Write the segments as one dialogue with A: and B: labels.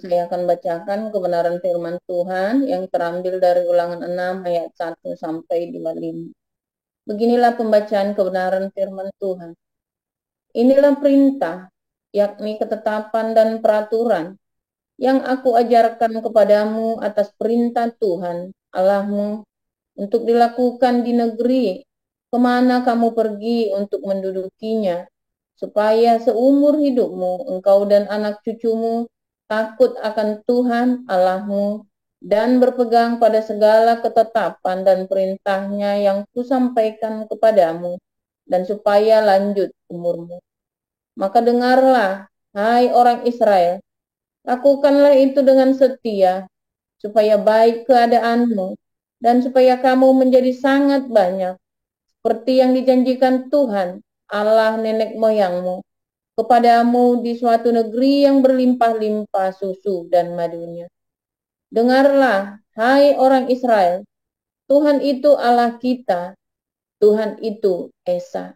A: Saya akan bacakan kebenaran firman Tuhan yang terambil dari Ulangan 6 ayat 1 sampai 25. Beginilah pembacaan kebenaran firman Tuhan. Inilah perintah, yakni ketetapan dan peraturan yang aku ajarkan kepadamu atas perintah Tuhan Allahmu untuk dilakukan di negeri kemana kamu pergi untuk mendudukinya, supaya seumur hidupmu engkau dan anak cucumu takut akan Tuhan Allahmu dan berpegang pada segala ketetapan dan perintahnya yang kusampaikan kepadamu, dan supaya lanjut umurmu. Maka dengarlah, hai orang Israel, lakukanlah itu dengan setia, supaya baik keadaanmu, dan supaya kamu menjadi sangat banyak, seperti yang dijanjikan Tuhan, Allah nenek moyangmu, kepadamu di suatu negeri yang berlimpah-limpah susu dan madunya. Dengarlah, hai orang Israel, Tuhan itu Allah kita, Tuhan itu Esa.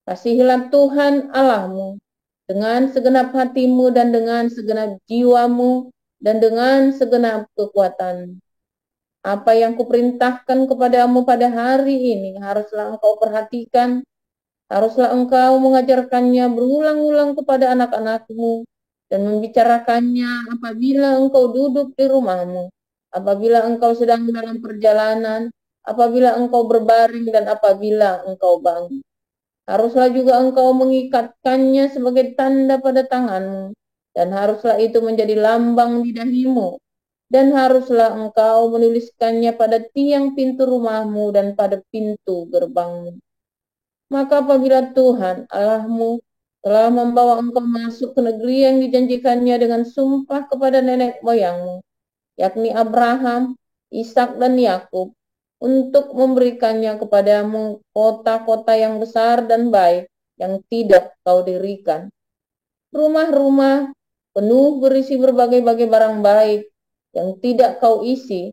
A: Kasihilah Tuhan Allahmu dengan segenap hatimu dan dengan segenap jiwamu dan dengan segenap kekuatan. Apa yang kuperintahkan kepadamu pada hari ini haruslah engkau perhatikan, haruslah engkau mengajarkannya berulang-ulang kepada anak-anakmu dan membicarakannya apabila engkau duduk di rumahmu, apabila engkau sedang dalam perjalanan, apabila engkau berbaring dan apabila engkau bangun. Haruslah juga engkau mengikatkannya sebagai tanda pada tanganmu, dan haruslah itu menjadi lambang di dahimu, dan haruslah engkau menuliskannya pada tiang pintu rumahmu dan pada pintu gerbangmu. Maka apabila Tuhan Allahmu telah membawa engkau masuk ke negeri yang dijanjikannya dengan sumpah kepada nenek moyangmu, yakni Abraham, Ishak dan Yakub, untuk memberikannya kepadamu kota-kota yang besar dan baik yang tidak kau dirikan. Rumah-rumah penuh berisi berbagai-bagai barang baik yang tidak kau isi,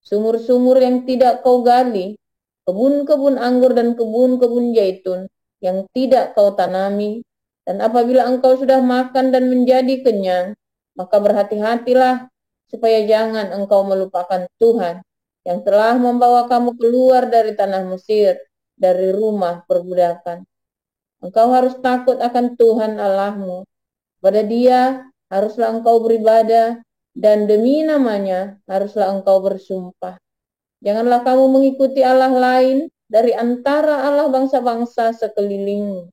A: sumur-sumur yang tidak kau gali, kebun-kebun anggur dan kebun-kebun zaitun yang tidak kau tanami. Dan apabila engkau sudah makan dan menjadi kenyang, maka berhati-hatilah supaya jangan engkau melupakan Tuhan yang telah membawa kamu keluar dari tanah Mesir, dari rumah perbudakan. Engkau harus takut akan Tuhan Allahmu. Pada Dia haruslah engkau beribadah, dan demi namanya haruslah engkau bersumpah. Janganlah kamu mengikuti Allah lain dari antara Allah bangsa-bangsa sekelilingmu.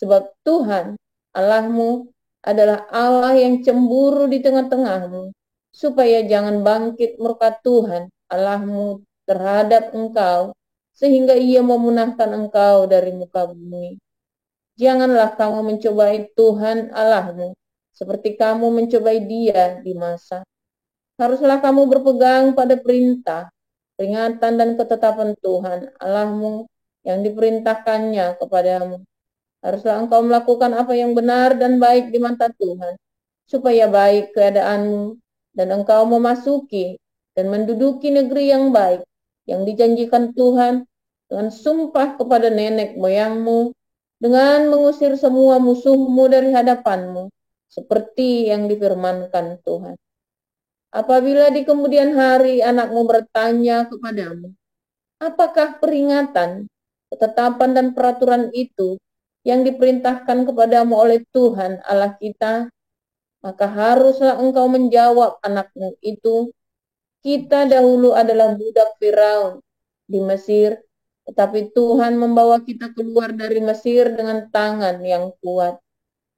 A: Sebab Tuhan Allahmu adalah Allah yang cemburu di tengah-tengahmu, supaya jangan bangkit murka Tuhan Allahmu terhadap engkau, sehingga ia memunahkan engkau dari muka bumi. Janganlah kamu mencobai Tuhan Allahmu, seperti kamu mencobai Dia di masa. Haruslah kamu berpegang pada perintah, peringatan dan ketetapan Tuhan Allahmu yang diperintahkannya kepadamu. Haruslah engkau melakukan apa yang benar dan baik di mata Tuhan, supaya baik keadaanmu dan engkau memasuki dan menduduki negeri yang baik yang dijanjikan Tuhan dengan sumpah kepada nenek moyangmu, dengan mengusir semua musuhmu dari hadapanmu, seperti yang difirmankan Tuhan. Apabila di kemudian hari anakmu bertanya kepadamu, apakah peringatan, ketetapan dan peraturan itu yang diperintahkan kepadamu oleh Tuhan Allah kita, maka haruslah engkau menjawab anakmu itu, kita dahulu adalah budak Firaun di Mesir, tetapi Tuhan membawa kita keluar dari Mesir dengan tangan yang kuat.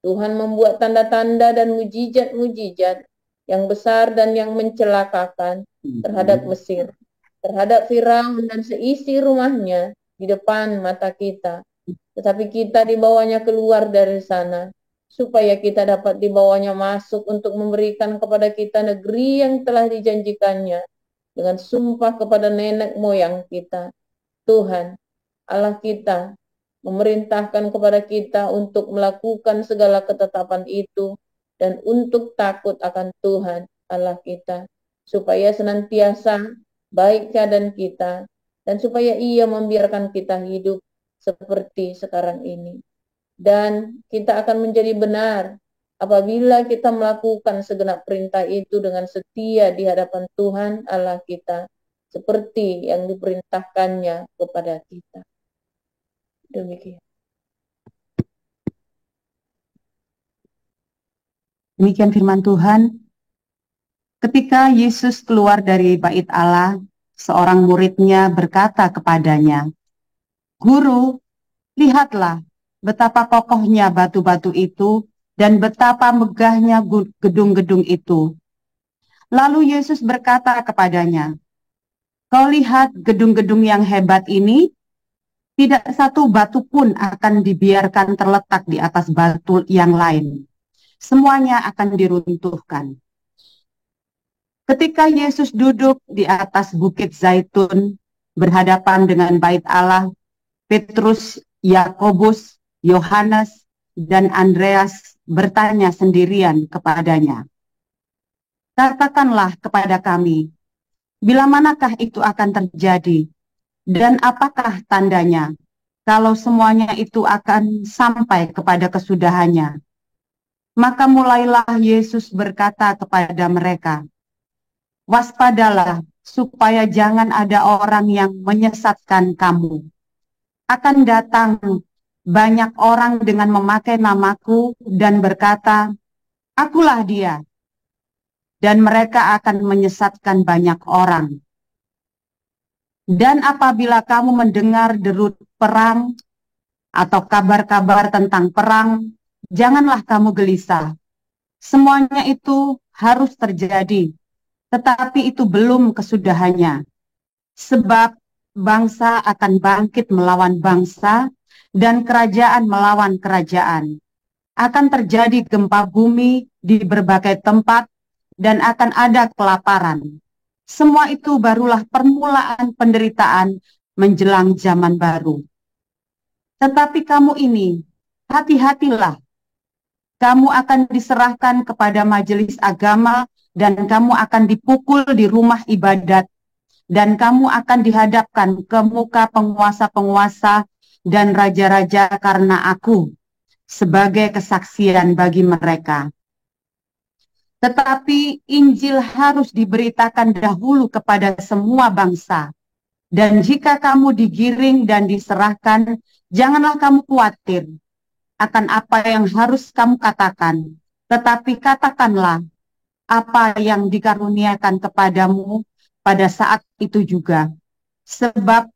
A: Tuhan membuat tanda-tanda dan mujizat-mujizat yang besar dan yang mencelakakan terhadap Mesir, terhadap Firaun dan seisi rumahnya di depan mata kita. Tetapi kita dibawanya keluar dari sana, supaya kita dapat dibawanya masuk untuk memberikan kepada kita negeri yang telah dijanjikannya dengan sumpah kepada nenek moyang kita. Tuhan, Allah kita, memerintahkan kepada kita untuk melakukan segala ketetapan itu dan untuk takut akan Tuhan Allah kita, supaya senantiasa baik keadaan kita dan supaya Ia membiarkan kita hidup seperti sekarang ini. Dan kita akan menjadi benar Apabila kita melakukan segenap perintah itu dengan setia di hadapan Tuhan Allah kita, seperti yang diperintahkannya kepada kita. Demikian.
B: Demikian firman Tuhan. Ketika Yesus keluar dari bait Allah, seorang muridnya berkata kepadanya, "Guru, lihatlah betapa kokohnya batu-batu itu dan betapa megahnya gedung-gedung itu." Lalu Yesus berkata kepadanya, "Kau lihat gedung-gedung yang hebat ini? Tidak satu batu pun akan dibiarkan terletak di atas batu yang lain. Semuanya akan diruntuhkan." Ketika Yesus duduk di atas bukit Zaitun, berhadapan dengan bait Allah, Petrus, Yakobus, Yohanes, dan Andreas bertanya sendirian kepadanya, "Katakanlah kepada kami, bila manakah itu akan terjadi, dan apakah tandanya, kalau semuanya itu akan sampai kepada kesudahannya?" Maka mulailah Yesus berkata kepada mereka, "Waspadalah, supaya jangan ada orang yang menyesatkan kamu. Akan datang banyak orang dengan memakai namaku dan berkata, 'Akulah dia,' dan mereka akan menyesatkan banyak orang. Dan apabila kamu mendengar deru perang atau kabar-kabar tentang perang, janganlah kamu gelisah. Semuanya itu harus terjadi, tetapi itu belum kesudahannya. Sebab bangsa akan bangkit melawan bangsa dan kerajaan melawan kerajaan. Akan terjadi gempa bumi di berbagai tempat dan akan ada kelaparan. Semua itu barulah permulaan penderitaan menjelang zaman baru. Tetapi kamu ini, hati-hatilah. Kamu akan diserahkan kepada majelis agama dan kamu akan dipukul di rumah ibadat, dan kamu akan dihadapkan ke muka penguasa-penguasa dan raja-raja karena aku, sebagai kesaksian bagi mereka. Tetapi Injil harus diberitakan dahulu kepada semua bangsa. Dan jika kamu digiring dan diserahkan, janganlah kamu khawatir akan apa yang harus kamu katakan. Tetapi katakanlah apa yang dikaruniakan kepadamu pada saat itu juga. Sebab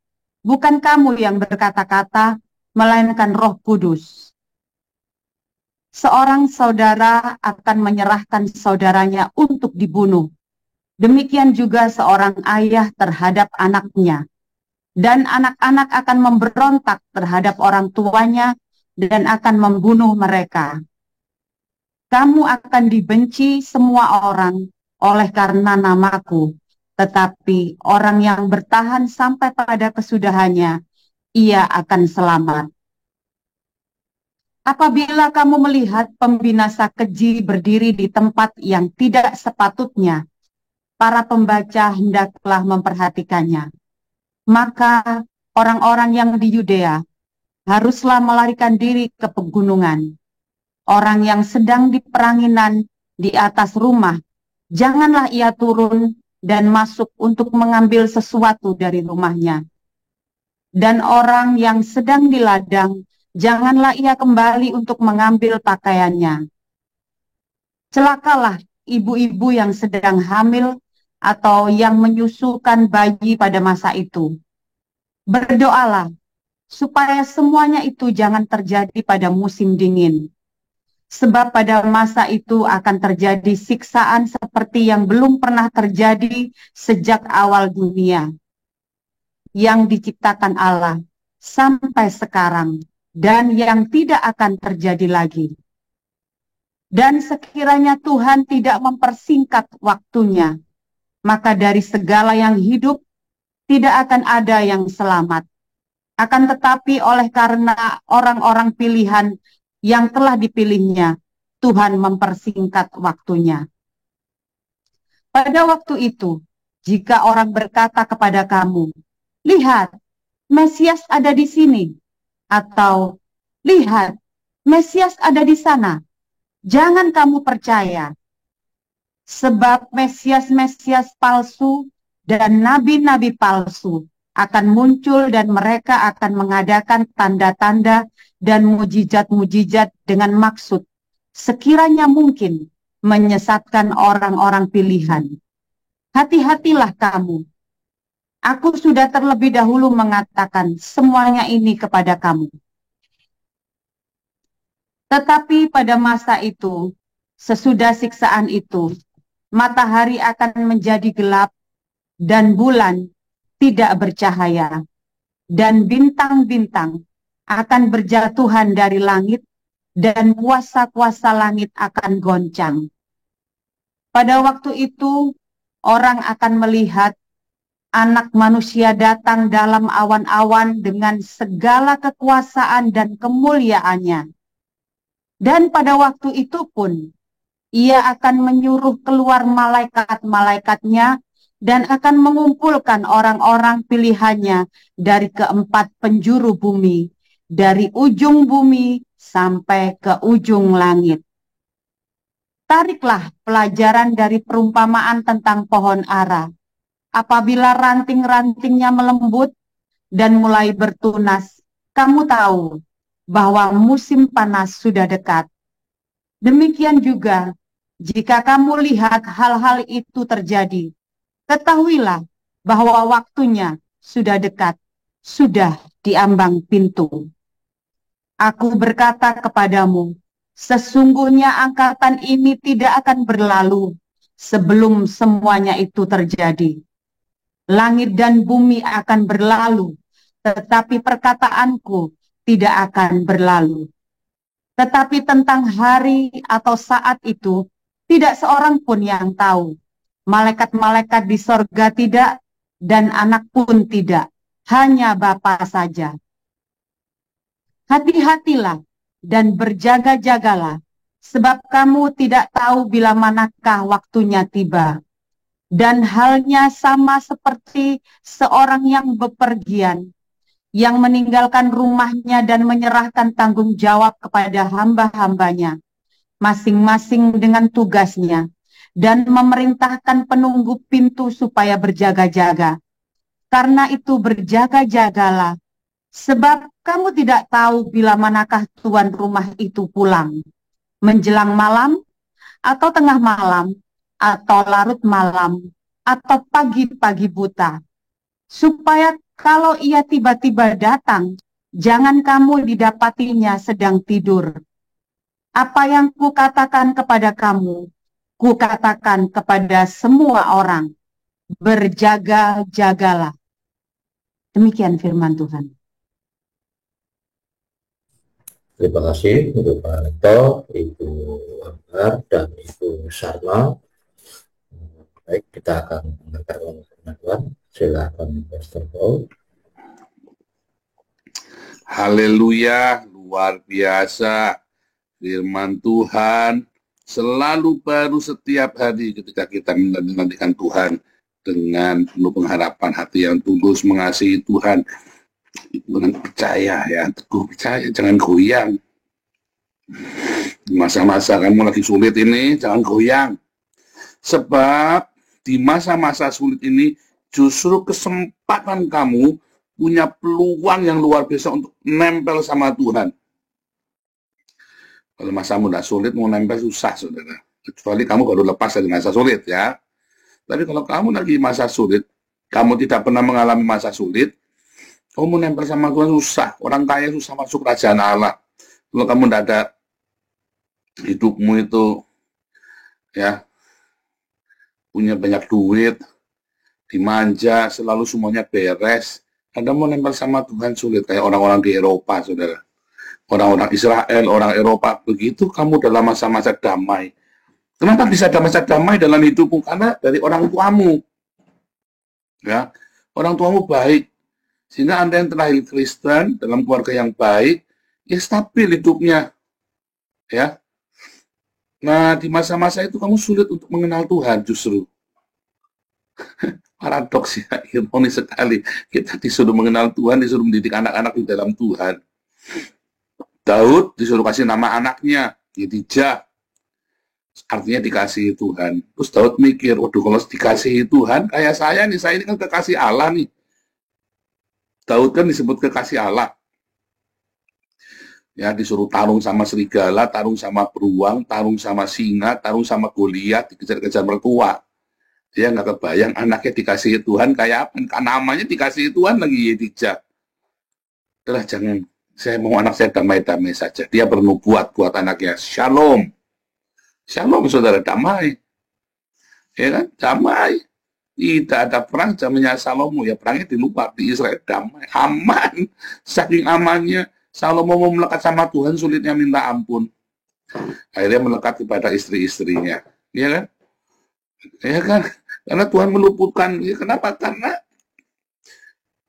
B: bukan kamu yang berkata-kata, melainkan Roh Kudus. Seorang saudara akan menyerahkan saudaranya untuk dibunuh. Demikian juga seorang ayah terhadap anaknya. Dan anak-anak akan memberontak terhadap orang tuanya dan akan membunuh mereka. Kamu akan dibenci semua orang oleh karena namaku. Tetapi orang yang bertahan sampai pada kesudahannya, ia akan selamat. Apabila kamu melihat pembinasa keji berdiri di tempat yang tidak sepatutnya, para pembaca hendaklah memperhatikannya. Maka orang-orang yang di Yudea haruslah melarikan diri ke pegunungan. Orang yang sedang di peranginan di atas rumah, janganlah ia turun dan masuk untuk mengambil sesuatu dari rumahnya. Dan orang yang sedang di ladang, janganlah ia kembali untuk mengambil pakaiannya. Celakalah ibu-ibu yang sedang hamil atau yang menyusukan bayi pada masa itu. Berdoalah supaya semuanya itu jangan terjadi pada musim dingin. Sebab pada masa itu akan terjadi siksaan seperti yang belum pernah terjadi sejak awal dunia yang diciptakan Allah sampai sekarang, dan yang tidak akan terjadi lagi. Dan sekiranya Tuhan tidak mempersingkat waktunya, maka dari segala yang hidup tidak akan ada yang selamat. Akan tetapi oleh karena orang-orang pilihan yang telah dipilihnya, Tuhan mempersingkat waktunya. Pada waktu itu, jika orang berkata kepada kamu, "Lihat, Mesias ada di sini," atau "Lihat, Mesias ada di sana," Jangan kamu percaya, sebab Mesias-Mesias palsu dan nabi-nabi palsu akan muncul dan mereka akan mengadakan tanda-tanda dan mujizat-mujizat dengan maksud sekiranya mungkin menyesatkan orang-orang pilihan. Hati-hatilah kamu. Aku sudah terlebih dahulu mengatakan semuanya ini kepada kamu. Tetapi pada masa itu, sesudah siksaan itu, matahari akan menjadi gelap dan bulan tidak bercahaya, dan bintang-bintang akan berjatuhan dari langit, dan kuasa-kuasa langit akan goncang. Pada waktu itu, orang akan melihat Anak Manusia datang dalam awan-awan dengan segala kekuasaan dan kemuliaannya. Dan pada waktu itu pun, ia akan menyuruh keluar malaikat-malaikatnya dan akan mengumpulkan orang-orang pilihannya dari keempat penjuru bumi, dari ujung bumi sampai ke ujung langit. Tariklah pelajaran dari perumpamaan tentang pohon ara. Apabila ranting-rantingnya melembut dan mulai bertunas, kamu tahu bahwa musim panas sudah dekat. Demikian juga, jika kamu lihat hal-hal itu terjadi, ketahuilah bahwa waktunya sudah dekat, sudah di ambang pintu. Aku berkata kepadamu, sesungguhnya angkatan ini tidak akan berlalu sebelum semuanya itu terjadi. Langit dan bumi akan berlalu, tetapi perkataanku tidak akan berlalu. Tetapi tentang hari atau saat itu, tidak seorang pun yang tahu. Malaikat-malaikat di sorga tidak, dan anak pun tidak. Hanya Bapa saja. Hati-hatilah dan berjaga-jagalah, sebab kamu tidak tahu bila manakah waktunya tiba. Dan halnya sama seperti seorang yang bepergian, yang meninggalkan rumahnya dan menyerahkan tanggung jawab kepada hamba-hambanya, masing-masing dengan tugasnya, dan memerintahkan penunggu pintu supaya berjaga-jaga. Karena itu berjaga-jagalah, sebab kamu tidak tahu bila manakah tuan rumah itu pulang, menjelang malam, atau tengah malam, atau larut malam, atau pagi-pagi buta, supaya kalau ia tiba-tiba datang, jangan kamu didapatinya sedang tidur. Apa yang kukatakan kepada kamu, kukatakan kepada semua orang, berjaga-jagalah. Demikian firman Tuhan.
C: Terima kasih untuk Pak Rektor, Ibu Ambar, dan Ibu Sarma. Baik, kita akan mendengarkan firman Tuhan. Silakan Pastor Paul.
D: Haleluya, luar biasa. Firman Tuhan selalu baru setiap hari ketika kita menantikan Tuhan dengan penuh pengharapan, hati yang tulus mengasihi Tuhan. Dengan percaya ya, teguh percaya, jangan goyang. Di masa-masa kamu lagi sulit ini, jangan goyang. Sebab di masa-masa sulit ini justru kesempatan kamu punya peluang yang luar biasa untuk nempel sama Tuhan. Kalau masa muda sulit mau nempel susah, saudara. Kecuali kamu baru lepas dari masa sulit ya. Tapi kalau kamu lagi masa sulit, kamu tidak pernah mengalami masa sulit, kamu mau nempel sama Tuhan susah. Orang kaya susah masuk kerajaan Allah. Kalau kamu tidak ada hidupmu itu ya punya banyak duit, dimanja, selalu semuanya beres. Anda mau nempel sama Tuhan sulit, kayak orang-orang di Eropa, saudara. Orang-orang Israel, orang Eropa, begitu kamu dalam masa-masa damai. Kenapa bisa ada masa damai dalam hidupmu? Karena dari orang tuamu. Ya, orang tuamu baik. Sehingga Anda yang terlahir Kristen, dalam keluarga yang baik, ya stabil hidupnya. Ya. Nah, di masa-masa itu kamu sulit untuk mengenal Tuhan justru. Paradoks ya, ironis sekali. Kita disuruh mengenal Tuhan, disuruh mendidik anak-anak di dalam Tuhan. Daud disuruh kasih nama anaknya, Yedijah. artinya dikasihi Tuhan. Terus Daud mikir, waduh kalau dikasihi Tuhan, kayak saya nih, saya ini kan kekasih Allah nih. Daud kan disebut kekasih Allah. Ya, disuruh tarung sama serigala, tarung sama beruang, tarung sama singa, tarung sama Goliat, dikejar-kejar mertua. Dia nggak kebayang anaknya dikasihi Tuhan kayak apa. Kan namanya dikasihi Tuhan lagi Yedija. Udah jangan, saya mau anak saya damai-damai saja. Dia bernubuat buat anaknya, Shalom. Shalom saudara, damai. Ya kan, damai. Tidak ada perang zamannya Salomo, ya perangnya di luar, di Israel damai, aman. Saking amannya, Salomo mau melekat sama Tuhan sulitnya minta ampun. Akhirnya melekat kepada istri-istrinya, ya kan? Ya kan? Karena Tuhan meluputkan. Ya, kenapa? Karena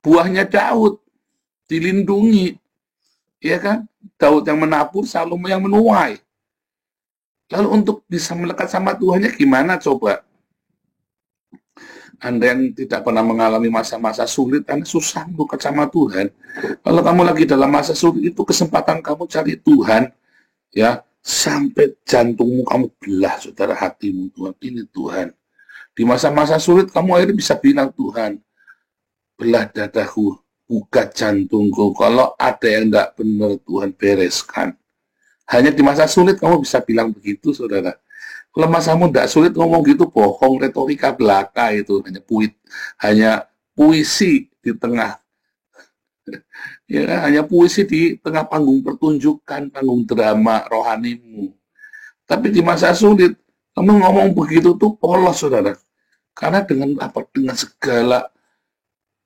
D: buahnya Daud dilindungi, ya kan? Daud yang menabur, Salomo yang menuai. Lalu untuk bisa melekat sama Tuhannya gimana coba? Anda yang tidak pernah mengalami masa-masa sulit, Anda susah melekat sama Tuhan. Kalau kamu lagi dalam masa sulit, itu kesempatan kamu cari Tuhan, ya, sampai jantungmu kamu belah, saudara, hatimu, Tuhan, ini Tuhan. Di masa-masa sulit, kamu akhirnya bisa bilang, Tuhan, belah dadaku, buka jantungku, kalau ada yang tidak benar, Tuhan, bereskan. Hanya di masa sulit, kamu bisa bilang begitu, saudara. Kalau masamu tidak sulit ngomong gitu, bohong, retorika belaka itu, hanya puisi di tengah, ya, hanya puisi di tengah panggung pertunjukan, panggung drama rohanimu. Tapi di masa sulit, kamu ngomong begitu tuh polos, saudara. Karena dengan apa? Dengan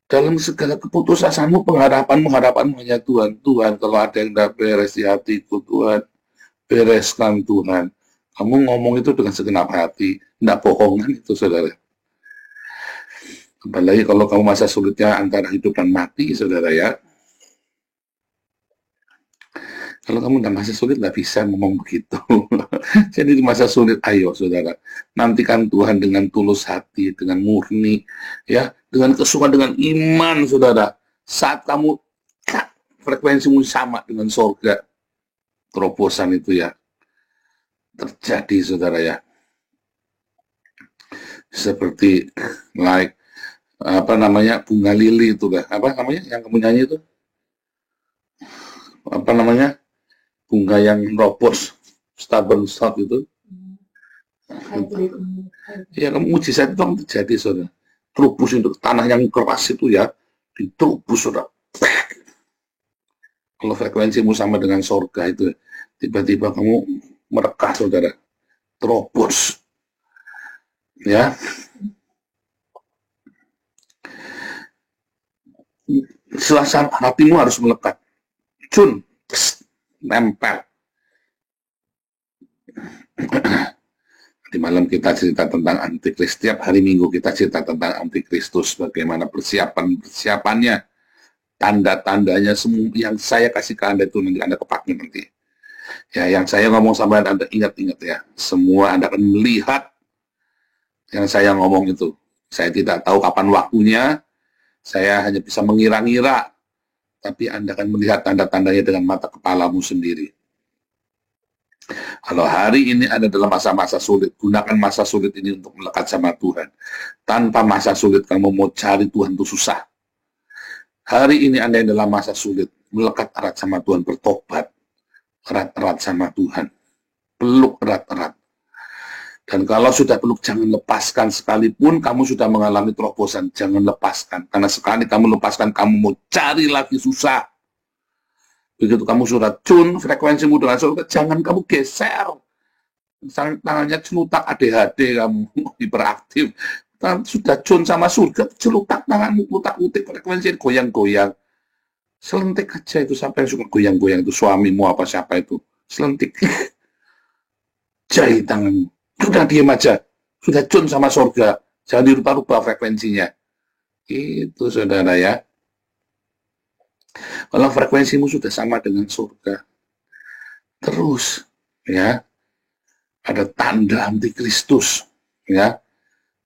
D: dalam segala keputusanmu, pengharapanmu hanya Tuhan. Tuhan, kalau ada yang tidak beres di hatiku, Tuhan, bereskan Tuhan. Kamu ngomong itu dengan segenap hati, tidak bohongan itu, saudara. Apalagi kalau kamu masa sulitnya antara hidup dan mati, saudara, ya. Kalau kamu dalam masa sulit, nggak bisa ngomong begitu. Jadi di masa sulit, ayo, saudara, nantikan Tuhan dengan tulus hati, dengan murni, ya, dengan kesukaan, dengan iman, saudara. Saat kamu, frekuensimu sama dengan sorga, terobosan itu, ya, terjadi, saudara, ya. Seperti apa namanya, bunga lili itu, apa namanya yang kamu nyanyi itu, apa namanya, bunga yang robos, stubborn sod itu, ya, kamu mujizat itu akan terjadi, saudara. Terubus untuk tanah yang keras itu, ya, diterubus, saudara. Kalau frekuensimu sama dengan sorga itu, tiba-tiba kamu merekah, saudara, terobos, ya. Selasa hatimu harus melekat, nempel. Di malam kita cerita tentang antikristus, setiap hari Minggu kita cerita tentang antikristus, bagaimana persiapannya, tanda-tandanya, semua yang saya kasih ke Anda itu nanti Anda kepakai nanti. Ya, yang saya ngomong sama Anda, ingat-ingat, ya. Semua Anda akan melihat yang saya ngomong itu. Saya tidak tahu kapan waktunya, saya hanya bisa mengira-ngira, tapi Anda akan melihat tanda-tandanya dengan mata kepalamu sendiri. Kalau hari ini Anda dalam masa-masa sulit, gunakan masa sulit ini untuk melekat sama Tuhan. Tanpa masa sulit, kamu mau cari Tuhan itu susah. Hari ini Anda yang dalam masa sulit, melekat erat sama Tuhan, bertobat erat-erat sama Tuhan, peluk erat-erat. Dan kalau sudah peluk, jangan lepaskan. Sekalipun kamu sudah mengalami terobosan, jangan lepaskan. Karena sekali kamu lepaskan, kamu mau cari lagi susah. Begitu kamu sudah tune frekuensimu dengan surga, jangan kamu geser. Tangannya celutak, ADHD kamu, hiperaktif. Sudah tune sama surga, celutak tanganmu, utak-utik frekuensi, goyang-goyang. Selentik aja itu, sampai yang suka goyang-goyang itu, suamimu apa siapa itu, selentik. Jahit tanganmu. Sudah diam aja, sudah tune sama surga, jangan dirubah-rubah frekuensinya. Itu, saudara, ya. Kalau frekuensimu sudah sama dengan surga, terus, ya, ada tanda antikristus, ya,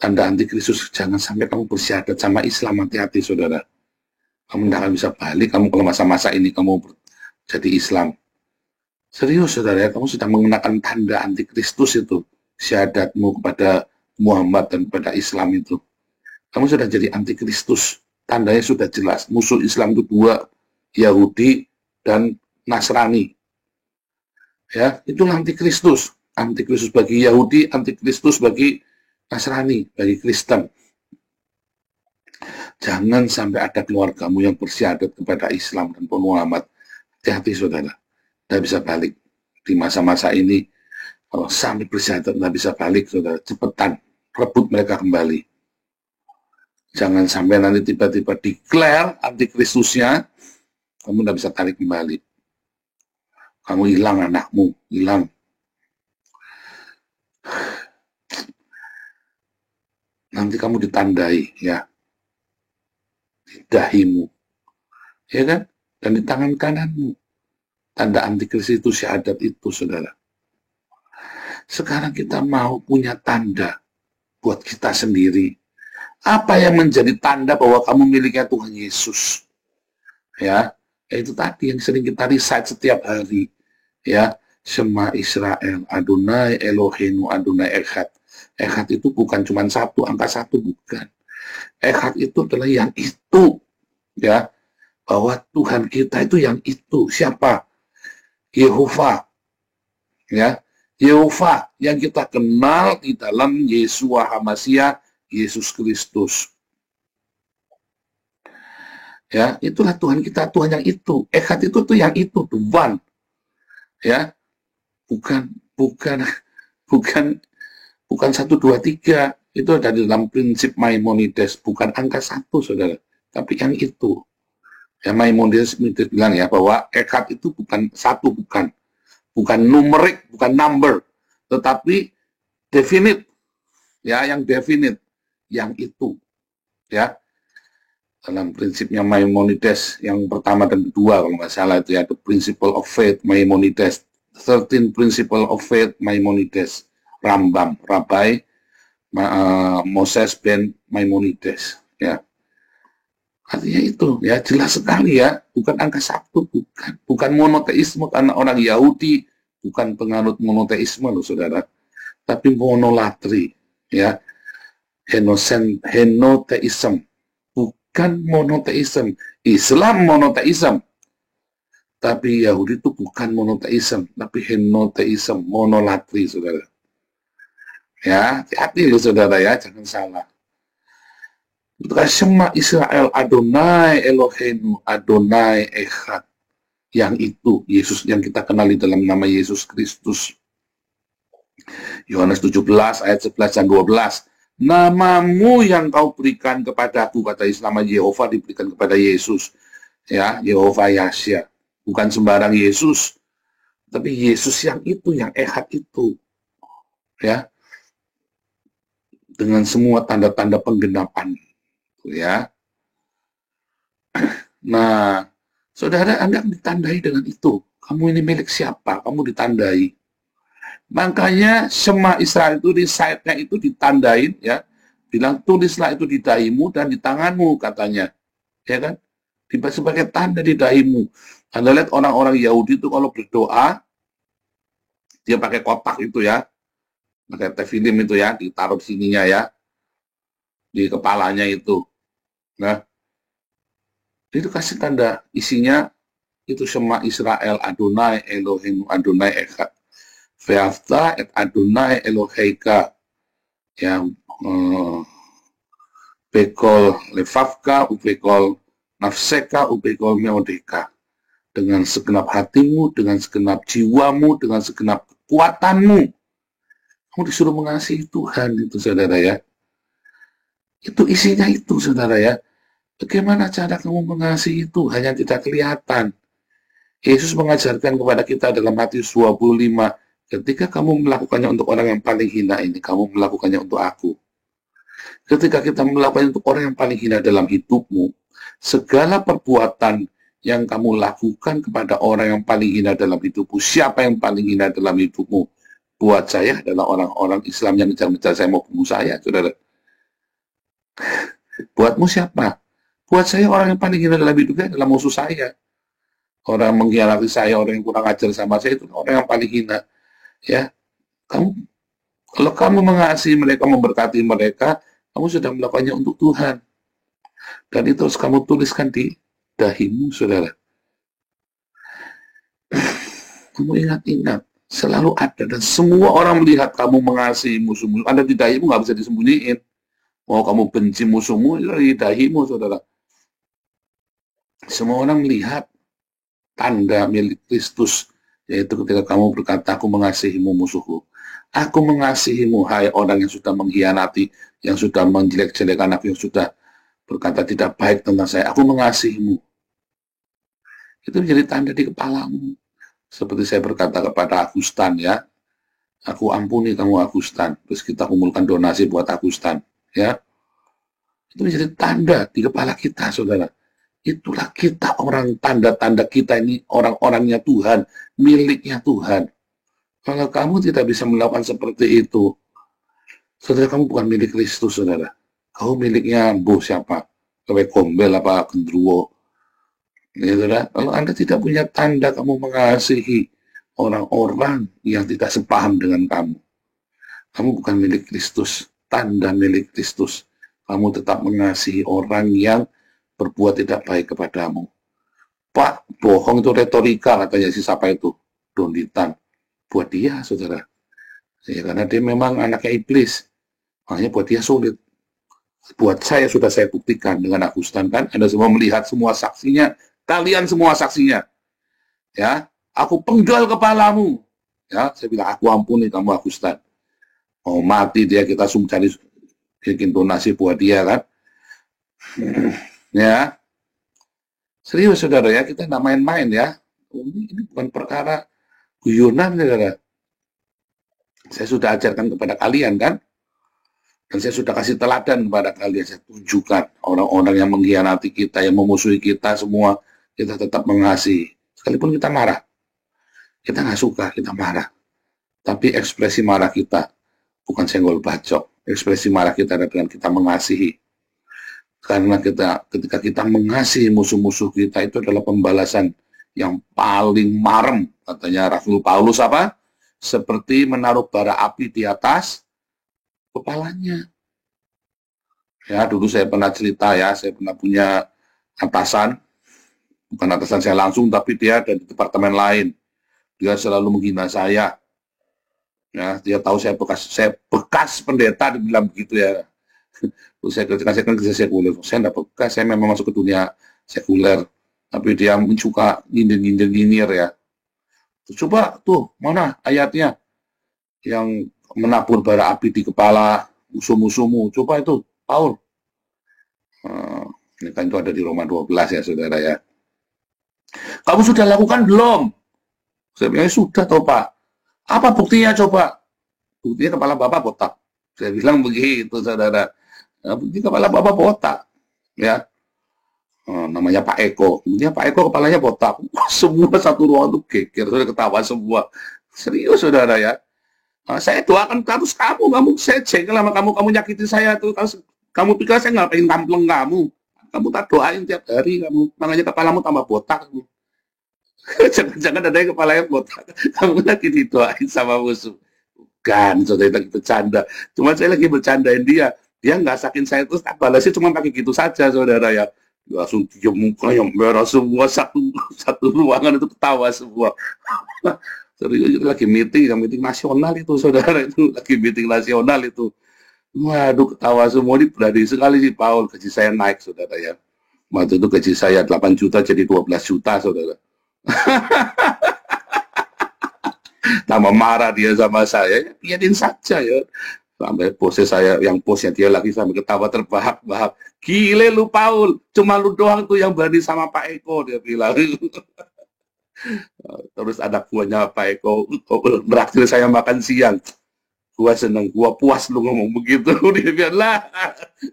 D: tanda antikristus. Jangan sampai kamu bersyahadat sama Islam, hati-hati, saudara. Kamu tidak akan bisa balik, kamu kalau masa-masa ini kamu jadi Islam. Serius, saudara, ya, kamu sudah mengenakan tanda antikristus itu. syahadatmu kepada Muhammad dan kepada Islam itu, kamu sudah jadi antikristus. Tandanya sudah jelas. Musuh Islam itu dua, Yahudi dan Nasrani. Ya, itulah antikristus. Antikristus bagi Yahudi, antikristus bagi Nasrani, bagi Kristen. Jangan sampai ada keluargamu yang bersyahadat kepada Islam dan Muhammad. Hati-hati saudara, tidak bisa balik. Di masa-masa ini, kalau sampai bersyahadat tidak bisa balik, saudara, cepetan rebut mereka kembali. Jangan sampai nanti tiba-tiba declare antikristusnya, kamu tidak bisa tarik kembali. Kamu hilang, anakmu hilang. Nanti kamu ditandai, ya, di dahimu, ya kan, dan di tangan kananmu. Tanda antikristus itu syahadat itu, saudara. Sekarang kita mau punya tanda buat kita sendiri. Apa yang menjadi tanda bahwa kamu miliknya Tuhan Yesus? Ya, itu tadi yang sering kita recite setiap hari. Ya, Shema Israel, Adonai Eloheinu, Adonai Echad. Echad itu bukan cuma satu, angka satu, bukan. Echad itu adalah yang itu. Ya, bahwa Tuhan kita itu yang itu. Siapa? Yehova. Ya, Yehova yang kita kenal di dalam Yeshua HaMashiach, Yesus Kristus. Ya, itulah Tuhan kita, Tuhan yang itu. Echad itu tuh yang itu, the one. Ya, bukan 1, 2, 3. Itu ada di dalam prinsip Maimonides, bukan angka 1, saudara, tapi yang itu. Ya, Maimonides bilang ya bahwa Echad itu bukan 1, bukan numerik, bukan number, tetapi definite. Ya, yang definite, yang itu. Ya, dalam prinsipnya Maimonides yang pertama dan kedua kalau nggak salah itu ya, the principle of faith Maimonides, 13 principle of faith Maimonides, Rambam, Rabbi Moses ben Maimonides. Ya, artinya itu ya jelas sekali ya, bukan angka 1, bukan monoteisme karena orang Yahudi bukan penganut monoteisme loh saudara, tapi monolatri ya, henoteism, bukan monoteism. Islam monoteism, tapi Yahudi itu bukan monoteism, tapi henoteism, monolatri saudara. Ya, hati-hati loh saudara ya, jangan salah. Shema Israel, Adonai Eloheinu, Adonai Echad. Yang itu, Yesus yang kita kenali dalam nama Yesus Kristus. Yohanes 17 ayat 11 dan 12. Namamu yang kau berikan kepadaku, kata Yesus, nama Yehova diberikan kepada Yesus. Ya, Yehova Yahya. Bukan sembarang Yesus, tapi Yesus yang itu, yang Echad itu. Ya, dengan semua tanda-tanda penggenapan. Ya. Nah, saudara, Anda ditandai dengan itu. Kamu ini milik siapa? Kamu ditandai. Makanya Shema Israel itu recite-nya itu ditandain ya. Bilang tulislah itu di dahimu dan di tanganmu katanya. Ya kan? Sebagai tanda di dahimu. Anda lihat orang-orang Yahudi itu kalau berdoa dia pakai kotak itu ya. Pakai tefilin itu ya, ditaruh sininya ya. Di kepalanya itu. Nah, itu kasih tanda isinya itu Shema Israel, Adonai Eloheinu, Adonai Echad. Ve'afta et Adonai Eloheika, yang bekol lefafka, ubekol nafseka, ubekol meodeka, dengan segenap hatimu, dengan segenap jiwamu, dengan segenap kekuatanmu. Kamu disuruh mengasihi Tuhan itu saudara ya. Itu isinya itu saudara ya. Bagaimana cara kamu mengasihi Tuhan yang tidak kelihatan? Yesus mengajarkan kepada kita dalam Matius 25, ketika kamu melakukannya untuk orang yang paling hina ini, kamu melakukannya untuk aku. Ketika kita melakukannya untuk orang yang paling hina dalam hidupmu, segala perbuatan yang kamu lakukan kepada orang yang paling hina dalam hidupmu, siapa yang paling hina dalam hidupmu? Buat saya adalah orang-orang Islam yang ngejar-ngejar saya mau bunuh saya, saudara. Buatmu siapa? Buat saya orang yang paling hina dalam hidupnya adalah musuh saya. Orang mengkhianati saya, orang yang kurang ajar sama saya, itu orang yang paling hina. Ya, Kalau kamu mengasihi mereka, memberkati mereka, kamu sudah melakukannya untuk Tuhan. Dan itu harus kamu tuliskan di dahimu, saudara. Kamu ingat-ingat, selalu ada, dan semua orang melihat kamu mengasihi musuhmu. Ada di dahimu, nggak bisa disembunyiin. Mau kamu benci musuhmu, itu di dahimu, saudara. Semua orang melihat tanda milik Kristus, yaitu ketika kamu berkata, aku mengasihimu musuhku. Aku mengasihimu, hai orang yang sudah mengkhianati, yang sudah menjelek-jelekan aku, yang sudah berkata tidak baik tentang saya. Aku mengasihimu. Itu menjadi tanda di kepalamu. Seperti saya berkata kepada Agustan, ya, aku ampuni kamu Agustan. Terus kita kumpulkan donasi buat Agustan, ya. Itu menjadi tanda di kepala kita, saudara. Itulah kita, orang, tanda-tanda kita ini orang-orangnya Tuhan, miliknya Tuhan. Kalau kamu tidak bisa melakukan seperti itu, saudara, kamu bukan milik Kristus, saudara. Kamu miliknya siapa? Kewe Gombel apa Gendruwo. Ya, saudara. Kalau Anda tidak punya tanda kamu mengasihi orang-orang yang tidak sepaham dengan kamu, kamu bukan milik Kristus. Tanda milik Kristus, kamu tetap mengasihi orang yang berbuat tidak baik kepadamu. Pak, bohong itu retorika, katanya si siapa itu, Donditan. Buat dia, saudara. Ya, karena dia memang anaknya iblis. Makanya buat dia sulit. Buat saya, sudah saya buktikan dengan Agustan, kan? Anda semua melihat semua saksinya. Kalian semua saksinya. Ya, aku penggal kepalamu. Ya, saya bilang, aku ampuni kamu Agustan. Mau mati dia, kita cari bikin donasi buat dia, kan? Ya. Serius, saudara, ya. Kita nggak main-main, ya. Ini bukan perkara guyonan, saudara. Saya sudah ajarkan kepada kalian, kan? Dan saya sudah kasih teladan kepada kalian. Saya tunjukkan orang-orang yang mengkhianati kita, yang memusuhi kita, semua kita tetap mengasihi. Sekalipun kita marah. Kita nggak suka, kita marah. Tapi ekspresi marah kita bukan senggol bacok. Ekspresi marah kita adalah dengan kita mengasihi. Karena ketika kita mengasihi musuh-musuh kita, itu adalah pembalasan yang paling marem. Katanya Rasul Paulus apa? Seperti menaruh bara api di atas kepalanya. Ya, dulu saya pernah cerita, ya, saya pernah punya atasan, bukan atasan saya langsung, tapi dia ada di departemen lain. Dia selalu menghina saya. Ya, dia tahu saya bekas pendeta, dibilang begitu, ya. Saya kan kerja sekuler. Saya tidak bekas, saya memang masuk ke dunia sekuler. Tapi dia mencuka nyindir-nyindir, ya. Coba tuh, mana ayatnya yang menabur bara api di kepala musuh-musuhmu. Coba itu, Paul. Ini kan itu ada di Roma 12, ya, saudara, ya. Kamu sudah lakukan belum? Saya bilang, sudah toh, Pak. Apa buktinya coba? Buktinya kepala Bapak botak. Saya bilang begitu, saudara. Bukti kepala Bapak botak. Ya. Namanya Pak Eko. Buktinya Pak Eko kepalanya botak. Semua satu ruang itu geger. Sudah ketawa semua. Serius, saudara, ya. Saya doakan terus kamu saya jengkel sama kamu nyakiti saya tuh, kamu pikir saya nggak pengen kampleng kamu tak doain tiap hari kamu, makanya kepalamu tambah botak. Jangan-jangan ada yang kepalanya botak, kamu lagi didoain sama musuh. Bukan, saudara, lagi bercanda. Cuma saya lagi bercandain dia nggak sakin saya terus, tak balasnya cuma pakai gitu saja, saudara, ya. Langsung diem, muka yang merah semua, satu ruangan itu ketawa semua. Serius, lagi meeting nasional itu, saudara, itu lagi meeting nasional itu. Waduh, ketawa semua. Ini berani sekali sih Paul, gaji saya naik, saudara, ya. Waktu itu gaji saya 8 juta jadi 12 juta, saudara. Tambah marah dia sama saya, biarin saja, ya. Sampai bosnya saya, yang bosnya dia lagi sampai ketawa terbahak-bahak. Gile lu Paul, cuma lu doang tuh yang berani sama Pak Eko, dia bilang. Terus anak buahnya Pak Eko beraktir saya makan siang. Gua seneng, gua puas lu ngomong begitu. Dia bilang, lah,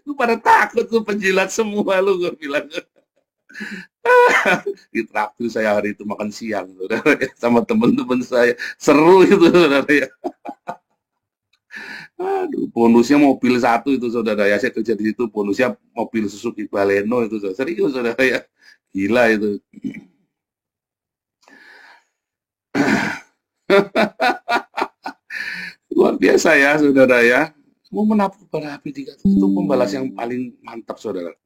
D: lu pada takut lu penjilat semua lu, gua bilang. Ditraktir saya hari itu makan siang, saudara, sama teman-teman saya. Seru itu, saudara, ya. Aduh, bonusnya mobil satu itu, saudara, ya. Saya kerja di situ, bonusnya mobil Suzuki Baleno itu, saudara. Serius, saudara, ya. Gila itu. Luar biasa ya, saudara ya. Kamu menabur bara api itu pembalas yang paling mantap, saudara.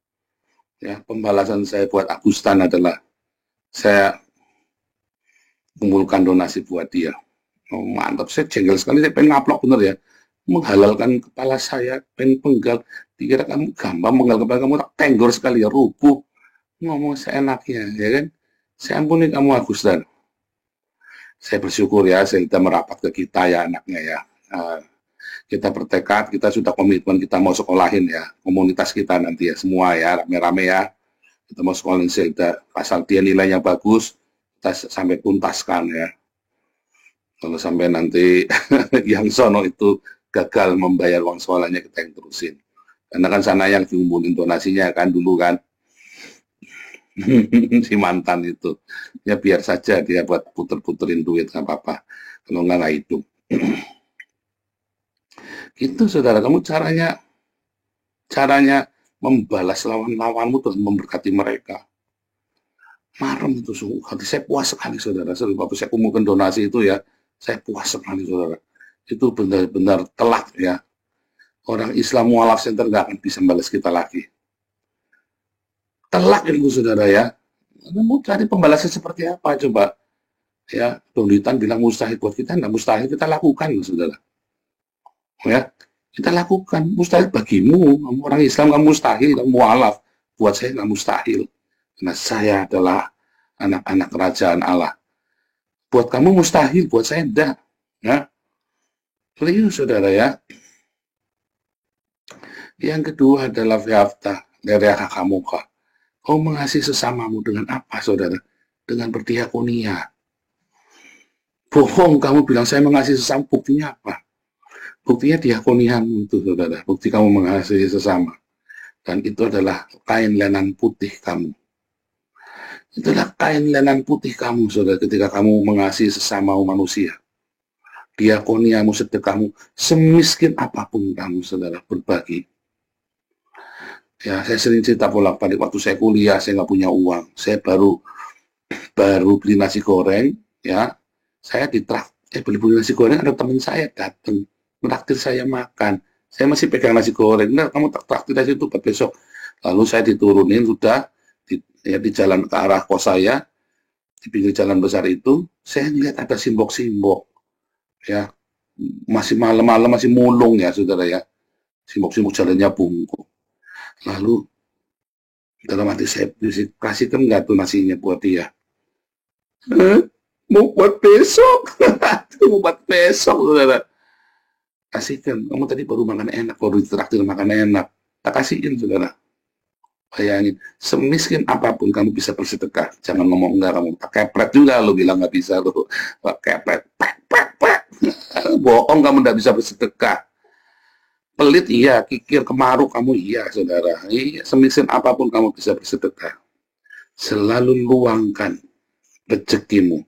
D: Ya, pembalasan saya buat Agustan adalah saya kumpulkan donasi buat dia. Oh, mantap, saya jengkel sekali, saya pengen ngaplok bener ya. Menghalalkan kepala saya, pengen penggal. Dikira kamu gampang menggal kepala kamu, tak tenggor sekali ya, rubuh. Ngomong seenaknya, ya kan. Saya ampuni kamu Agustan. Saya bersyukur ya, saya sudah merapat ke kita ya anaknya ya. Kita bertekad, kita sudah komitmen, kita mau sekolahin ya, komunitas kita nanti ya, semua ya, rame-rame ya, kita mau sekolahin saya, asal dia nilainya bagus, kita sampai tuntaskan ya. Kalau sampai nanti yang sono itu gagal membayar uang sekolahnya, kita yang terusin. Karena kan sana yang diumpulin donasinya kan dulu kan, si mantan itu, ya biar saja dia buat puter-puterin duit, nggak apa-apa, kalau nggak hidup. Itu saudara, kamu caranya membalas lawan-lawanmu dan memberkati mereka. Marem itu sungguh hati saya puas sekali saudara. Sebab saya kumpulkan donasi itu ya, saya puas sekali saudara. Itu benar-benar telak ya. Orang Islam Mualaf Center nggak akan bisa membalas kita lagi. Telak itu saudara ya. Kamu cari pembalasnya seperti apa coba? Ya, Donitan bilang mustahil buat kita, nggak mustahil kita lakukan saudara. Ya, kita lakukan. Mustahil bagimu, kamu orang Islam, kamu mustahil, kamu mualaf. Buat saya nggak mustahil, karena saya adalah anak-anak kerajaan Allah. Buat kamu mustahil, buat saya enggak. Ya, serius saudara ya. Yang kedua adalah fi'afta dari hakamuka. Kau mengasihi sesamamu dengan apa saudara? Dengan berdiakonia. Bohong kamu bilang saya mengasihi sesama, buktinya apa? Buktinya diakoniamu itu, saudara. Bukti kamu mengasihi sesama. Dan itu adalah kain lenan putih kamu. Itulah kain lenan putih kamu, saudara, ketika kamu mengasihi sesama manusia. Diakoniamu, sedekahmu, semiskin apapun kamu, saudara, berbagi. Ya, saya sering cerita bolak-balik waktu saya kuliah, saya nggak punya uang. Saya baru beli nasi goreng, ya. Saya beli nasi goreng, ada teman saya datang. Menraktir saya makan, saya masih pegang nasi goreng, nah kamu traktir aja itu buat besok. Lalu saya diturunin sudah di jalan ke arah kos saya, di pinggir jalan besar itu, saya lihat ada simbok-simbok, ya masih malam-malam masih mulung ya saudara ya, simbok-simbok jalannya bungkuk. Lalu dalam hati saya kasihkan nggak tuh nasinya buat dia? Mau buat besok, mau buat besok saudara. Kasihkan, kamu tadi baru makan enak, baru ditraktir makan enak, tak kasihin saudara. Bayangin, semiskin apapun kamu bisa bersedekah. Jangan ngomong enggak, kamu pakai kepret juga lo bilang nggak bisa lo, pakai kepret, bohong kamu nggak bisa bersedekah. Pelit iya, kikir kemaruk kamu iya saudara. Iya, semiskin apapun kamu bisa bersedekah. Selalu luangkan rezekimu.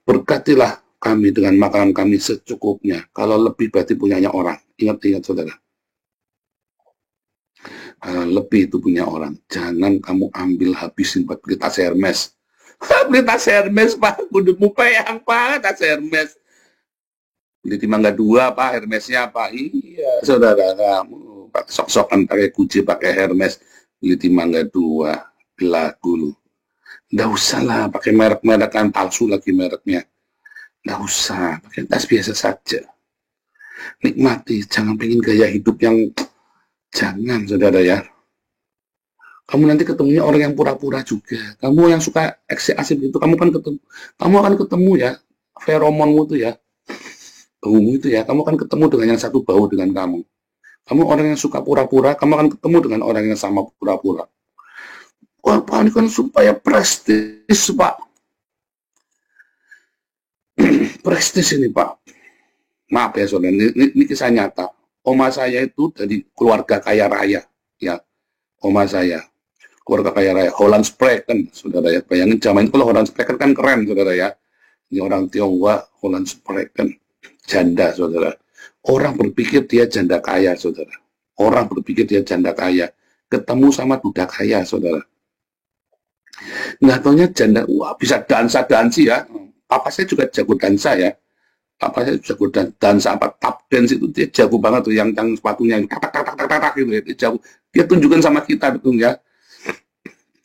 D: Berkatilah kami dengan makanan kami secukupnya. Kalau lebih berarti punyanya orang. Ingat-ingat saudara. Kalau lebih itu punya orang. Jangan kamu ambil habisin buat beli tas Hermes. Beli tas Hermes Pak. Udah mupayang Pak tas Hermes. Beli di Mangga 2 Pak Hermesnya Pak. Iya saudara kamu. Sok-sokan pakai Gucci pakai Hermes. Beli di Mangga 2. Belagu lu. Nggak usah lah pakai merek-merek kan palsu lagi mereknya. Nggak usah, pakai tas biasa saja. Nikmati, jangan pengen gaya hidup yang... Jangan, saudara ya. Kamu nanti ketemunya orang yang pura-pura juga. Kamu yang suka asik itu, kamu akan ketemu ya, feromonmu itu ya, baumu itu ya, kamu akan ketemu dengan yang satu bau dengan kamu. Kamu orang yang suka pura-pura, kamu akan ketemu dengan orang yang sama pura-pura. Wah, Pak, ini kan supaya prestis, Pak. Prestis ini Pak, maaf ya saudara, ini kisah nyata. Oma saya itu dari keluarga kaya raya, ya. Oma saya, keluarga kaya raya, Holland Spreken, saudara ya. Bayangin zaman itu kalau Holland Spreken kan keren, saudara ya. Ini orang Tionghoa, Holland Spreken, janda, saudara. Orang berpikir dia janda kaya, saudara. Orang berpikir dia janda kaya. Ketemu sama duda kaya, saudara. Nggak taunya janda, wah bisa dansa-dansi ya. Papa saya juga jago dansa ya. apa sih, jago dansa apa tap dance itu, dia jago banget tuh, yang sepatunya yang tak tak tak tak tak tak gitu ya, dia jago. Dia tunjukkan sama kita betul ya.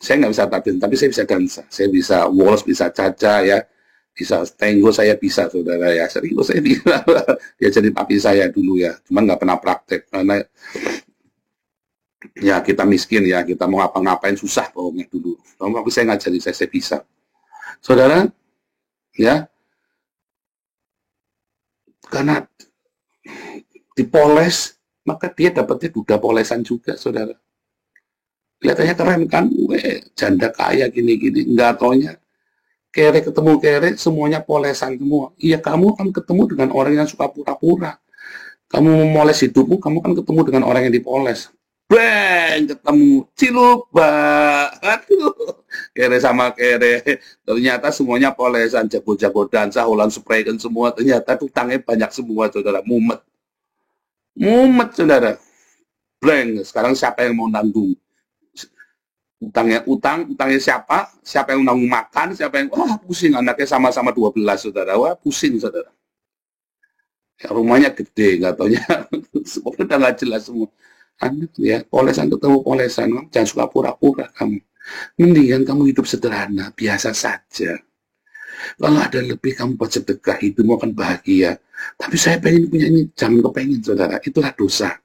D: Saya nggak bisa tap dance, tapi saya bisa dansa, saya bisa waltz, bisa caca ya, bisa tango, saya bisa saudara ya, serius saya bisa. Dia jadi papi saya dulu ya, cuman nggak pernah praktek karena ya kita miskin ya, kita mau ngapa-ngapain susah pokoknya dulu. Tapi saya ngajari, saya bisa. Saudara, ya, karena dipoles, maka dia dapatnya duda polesan juga, saudara. Kelihatannya keren kan, janda kaya gini-gini, nggak taunya kere ketemu kere, semuanya polesan semua. Iya, kamu kan ketemu dengan orang yang suka pura-pura. Kamu memoles hidupmu, kamu kan ketemu dengan orang yang dipoles. Bang, ketemu Ciluba. Aduh, kere sama kere. Ternyata semuanya polesan, jago-jago dansa, Holland spray kan semua. Ternyata utangnya banyak semua, saudara. Mumet. Mumet, saudara. Blank. Sekarang siapa yang mau nanggung? Utangnya siapa yang nanggung makan, siapa yang, wah pusing, anaknya sama-sama 12, saudara, wah pusing, saudara. Ya, rumahnya gede, nggak taunya, semuanya udah nggak jelas semua. Anak ya, polesan ketemu polesan, jangan suka pura-pura kamu. Mendingan kamu hidup sederhana, biasa saja. Kalau ada lebih, kamu buat sedekah, hidupmu akan bahagia. Tapi saya pengen punya ini, jangan kepengen, saudara, itulah dosa.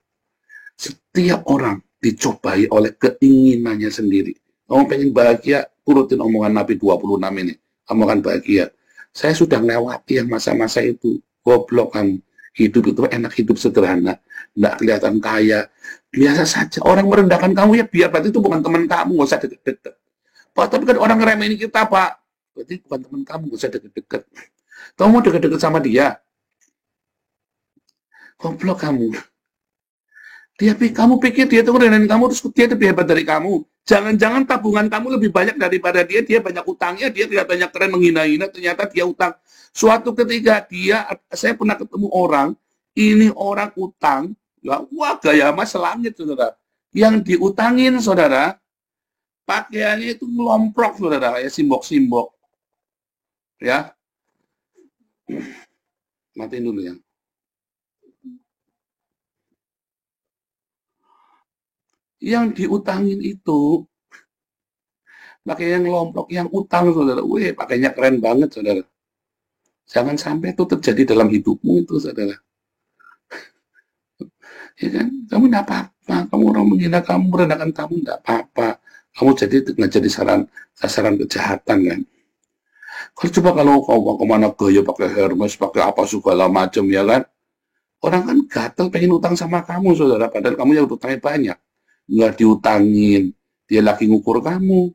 D: Setiap orang dicobai oleh keinginannya sendiri. Kamu pengen bahagia, turutin omongan Nabi 26 ini. Kamu akan bahagia. Saya sudah melewati yang masa-masa itu. Goblok kamu. Hidup itu enak, hidup sederhana. Nggak kelihatan kaya. Biasa saja. Orang merendahkan kamu ya biar, berarti itu bukan teman kamu. Nggak usah deket-deket. Pak, tapi kan orang ngeremehin kita, Pak. Berarti bukan teman kamu. Nggak usah deket-deket. Kamu mau deket-deket sama dia. Goblok kamu. Kamu pikir dia itu ngeremehin kamu, terus dia lebih hebat dari kamu. Jangan-jangan tabungan kamu lebih banyak daripada dia banyak utangnya, dia kelihatannya keren menghina-hina, ternyata dia utang. Suatu ketika saya pernah ketemu orang, ini orang utang, ya, wah gaya mas selangit, saudara. Yang diutangin, saudara, pakaiannya itu melomprok, saudara, kayak simbok-simbok. Ya, matiin dulu ya. Yang diutangin itu pakai yang lomprok, yang utang, saudara. Wih, pakainya keren banget, saudara. Jangan sampai itu terjadi dalam hidupmu itu, saudara. Ya kan? Kamu enggak apa-apa. Kamu orang menghina kamu, merendahkan kamu, enggak apa-apa. Kamu nggak jadi sasaran kejahatan kan. Kalau kau kemana gaya pakai Hermes, pakai apa segala macam ya kan. Orang kan gatel pengen utang sama kamu, saudara. Padahal kamu yang utangnya banyak. Nggak diutangin, dia lagi ngukur kamu.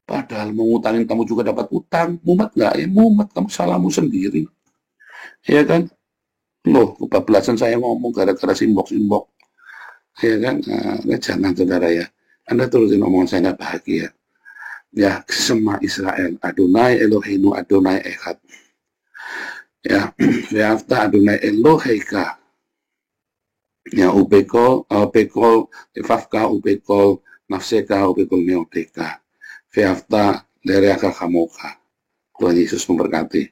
D: Padahal mau ngutangin kamu juga dapat utang. Mumet nggak? Ya mumet, kamu salahmu sendiri. Ya kan? Loh, kebablasan saya ngomong gara-gara simbok-simbok. Ya kan? Nah, jangan, saudara ya. Anda turutin omongan saya, nggak bahagia. Ya, Shema Israel. Adonai Eloheinu Adonai Echad. Ya, Ve'afta Adonai Eloheika. Ya, upekol, efafka, upekol, nafseka, upekol meoteka. Ve'afta lereaka kamoka. Tuhan Yesus memberkati.